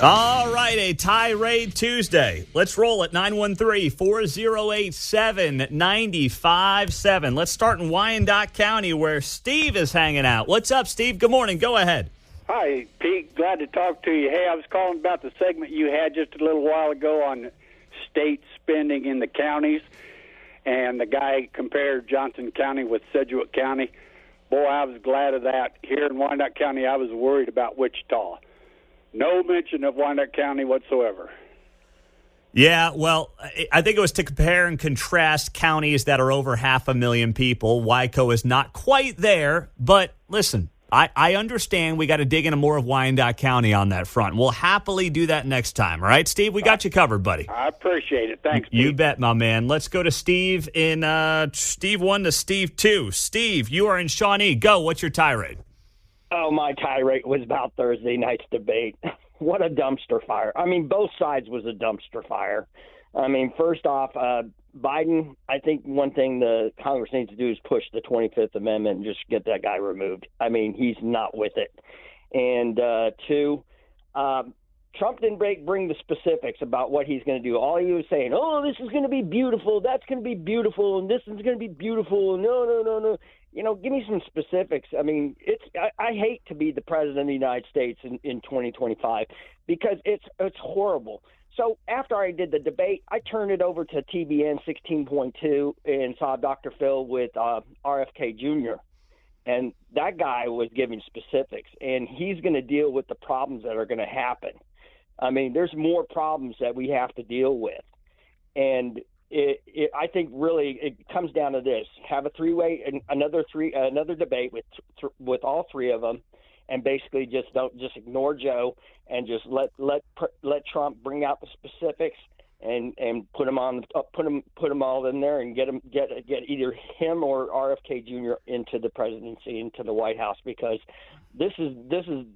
All right, a Tirade Tuesday. Let's roll at 913-408-7957. Let's start in Wyandotte County where Steve is hanging out. What's up, Steve? Good morning. Go ahead. Hi, Pete. Glad to talk to you. Hey, I was calling about the segment you had just a little while ago on state spending in the counties, and the guy compared Johnson County with Sedgwick County. Boy, I was glad of that. Here in Wyandotte County, I was worried about Wichita. No mention of Wyandotte County whatsoever. Yeah, well, I think it was to compare and contrast counties that are over 500,000 people. Wyco is not quite there, but listen, I understand we got to dig into more of Wyandotte County on that front. We'll happily do that next time, all right, Steve? We got you covered, buddy. I appreciate it. Thanks, Pete. You bet, my man. Let's go to Steve in Steve 1 to Steve 2. Steve, you are in Shawnee. Go. What's your tirade? Oh, my tirade was about Thursday night's debate. What a dumpster fire. I mean, both sides was a dumpster fire. I mean, first off, Biden, I think one thing the Congress needs to do is push the 25th Amendment and just get that guy removed. I mean, he's not with it. And two, Trump didn't bring the specifics about what he's going to do. All he was saying, oh, this is going to be beautiful, that's going to be beautiful, and this is going to be beautiful, no. You know, give me some specifics. I mean, I hate to be the president of the United States in 2025 because it's horrible. So after I did the debate, I turned it over to TBN 16.2 and saw Dr. Phil with RFK Jr. And that guy was giving specifics, and he's going to deal with the problems that are going to happen. I mean, there's more problems that we have to deal with. And I think really it comes down to this: have a three-way, another debate with all three of them, and basically just ignore Joe and just let Trump bring out the specifics and put them all in there and get either him or RFK Jr. into the presidency, into the White House, because this is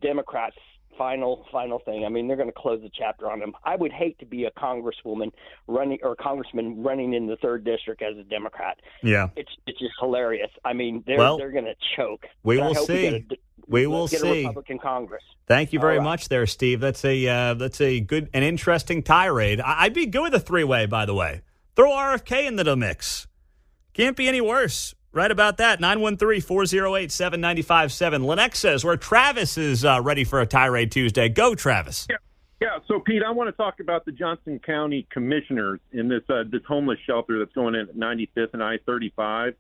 Democrats' final thing. I mean, they're going to close the chapter on him. I would hate to be a congressman running in the 3rd district as a Democrat. Yeah, it's just hilarious. I mean, they're going to choke. We will see. We will see. A Republican Congress. Thank you very much there, Steve. That's a good and interesting tirade. I'd be good with a three-way, by the way. Throw RFK into the mix. Can't be any worse. Right about that. 913-408-7957. Lennox says where Travis is ready for a Tirade Tuesday. Go, Travis. Yeah. So, Pete, I want to talk about the Johnson County commissioners in this homeless shelter that's going in at 95th and I-35.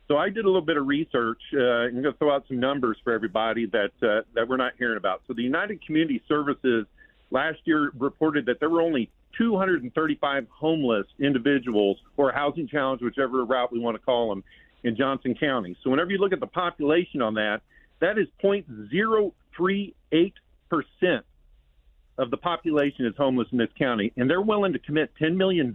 So I did a little bit of research. I'm going to throw out some numbers for everybody that we're not hearing about. So the United Community Services last year reported that there were only 235 homeless individuals or housing challenge, whichever route we want to call them, in Johnson County. So whenever you look at the population on that is 0.038% of the population is homeless in this county. And they're willing to commit $10 million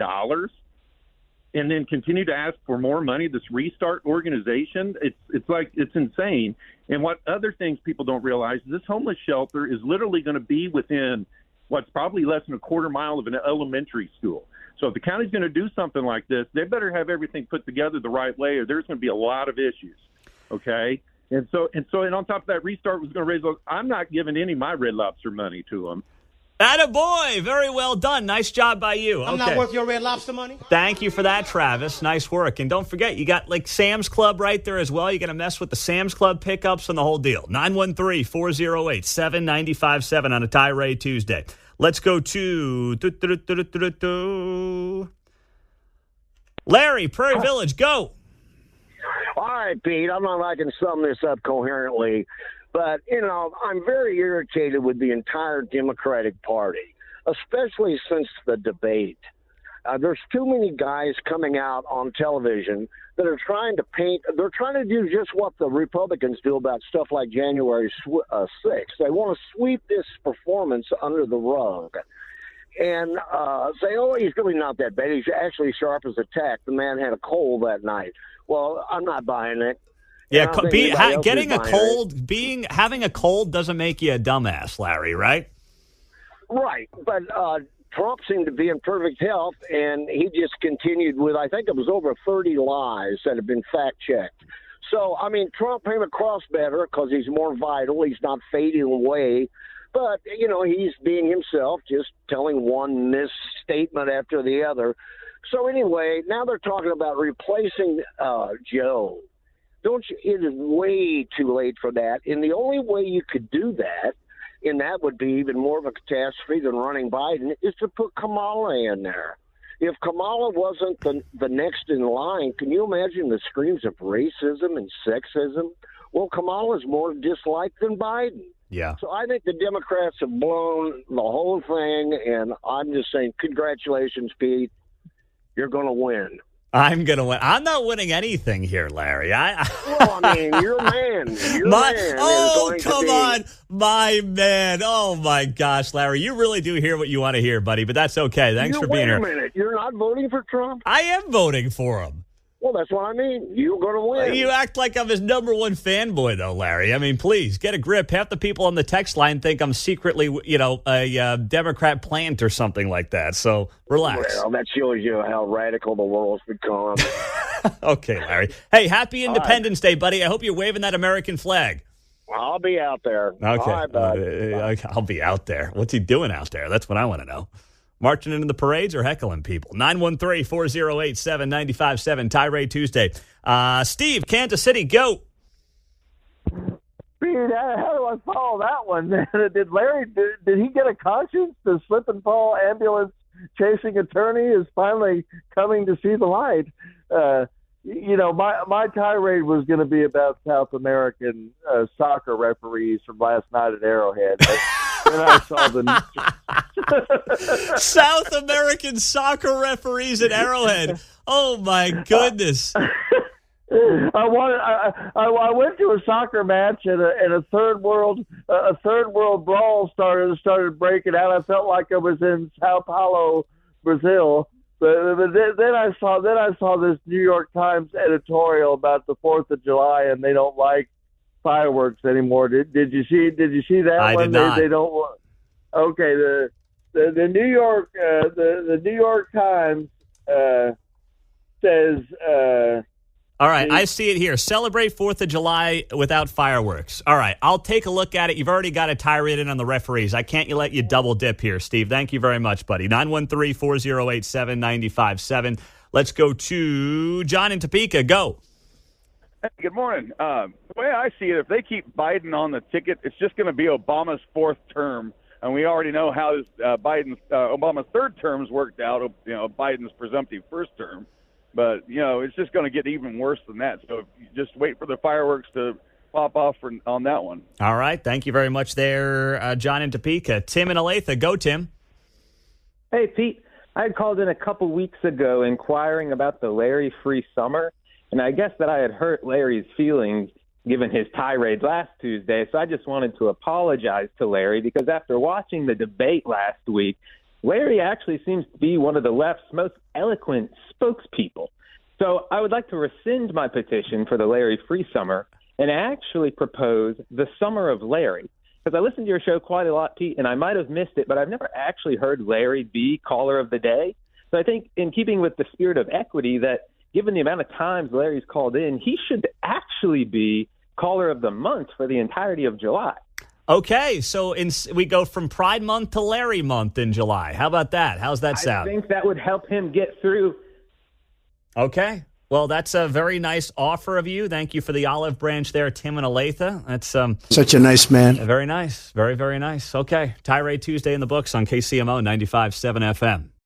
and then continue to ask for more money. This Restart organization, it's insane. And what other things people don't realize is this homeless shelter is literally going to be within what's probably less than a quarter mile of an elementary school. So if the county's going to do something like this, they better have everything put together the right way, or there's going to be a lot of issues. Okay. And on top of that, Restart was going to raise those. I'm not giving any of my Red Lobster money to them. Attaboy. Very well done. Nice job by you. I'm not worth your Red Lobster money. Thank you for that, Travis. Nice work. And don't forget, you got like Sam's Club right there as well. You're going to mess with the Sam's Club pickups and the whole deal. 913-408-7957 on a Tirade Tuesday. Let's go to Larry, Prairie Village. Go. All right, Pete. I don't know if I can sum this up coherently, but, I'm very irritated with the entire Democratic Party, especially since the debate. There's too many guys coming out on television that are trying to do just what the Republicans do about stuff like January 6th. They want to sweep this performance under the rug and say, oh, he's really not that bad. He's actually sharp as a tack. The man had a cold that night. Well, I'm not buying it. Yeah, having a cold doesn't make you a dumbass, Larry, right? Right, but Trump seemed to be in perfect health, and he just continued with, I think it was over 30 lies that have been fact-checked. So, Trump came across better because he's more vital. He's not fading away But, he's being himself, just telling one misstatement after the other. So anyway, now they're talking about replacing Joe. Don't you? It is way too late for that. And the only way you could do that, and that would be even more of a catastrophe than running Biden, is to put Kamala in there. If Kamala wasn't the next in line, can you imagine the screams of racism and sexism? Well, Kamala's more disliked than Biden. Yeah. So I think the Democrats have blown the whole thing, and I'm just saying, congratulations, Pete. You're going to win. I'm going to win. I'm not winning anything here, Larry. Well, I mean, your man. Come on. My man. Oh, my gosh, Larry. You really do hear what you want to hear, buddy, but that's okay. Thanks for being here. Wait a minute. You're not voting for Trump? I am voting for him. Well, that's what I mean. You're going to win. You act like I'm his number one fanboy, though, Larry. I mean, please, get a grip. Half the people on the text line think I'm secretly, a Democrat plant or something like that. So relax. Well, that shows you how radical the world's become. Okay, Larry. Hey, happy Independence Day, buddy. I hope you're waving that American flag. I'll be out there. Okay. All right, bud. I'll be out there. What's he doing out there? That's what I want to know. Marching into the parades or heckling people? 913-408-7957. Tirade Tuesday. Steve, Kansas City, go. Pete, how do I follow that one? Did Larry, did he get a conscience? The slip and fall ambulance chasing attorney is finally coming to see the light. My tirade was going to be about South American soccer referees from last night at Arrowhead. Then I saw the South American soccer referees at Arrowhead. Oh my goodness! I went to a soccer match and a third world brawl started breaking out. I felt like I was in Sao Paulo, Brazil. But then I saw this New York Times editorial about the 4th of July, and they don't like fireworks anymore. Did you see that I one? Did not. They don't. Okay, the New York the New York Times says. All right, I see it here. Celebrate 4th of July without fireworks. All right, I'll take a look at it. You've already got a tirade in on the referees. I can't let you double dip here, Steve. Thank you very much, buddy. 913-408-7957. Let's go to John in Topeka. Go. Hey, good morning. The way I see it, if they keep Biden on the ticket, it's just going to be Obama's 4th term. And we already know how Obama's 3rd terms worked out, Biden's presumptive 1st term. But, it's just going to get even worse than that. So you just wait for the fireworks to pop off on that one. All right. Thank you very much there, John in Topeka. Tim in Olathe. Go, Tim. Hey, Pete. I had called in a couple weeks ago inquiring about the Larry-free summer. And I guess that I had hurt Larry's feelings given his tirade last Tuesday. So I just wanted to apologize to Larry because after watching the debate last week, Larry actually seems to be one of the left's most eloquent spokespeople. So I would like to rescind my petition for the Larry Free Summer and actually propose the Summer of Larry. Because I listened to your show quite a lot, Pete, and I might have missed it, but I've never actually heard Larry be caller of the day. So I think in keeping with the spirit of equity that given the amount of times Larry's called in, he should actually be caller of the month for the entirety of July. Okay, so we go from Pride Month to Larry Month in July. How about that? How's that sound? I think that would help him get through. Okay. Well, that's a very nice offer of you. Thank you for the olive branch there, Tim and Olathe. That's such a nice man. Very nice. Very, very nice. Okay. Tirade Tuesday in the books on KCMO 95.7 FM.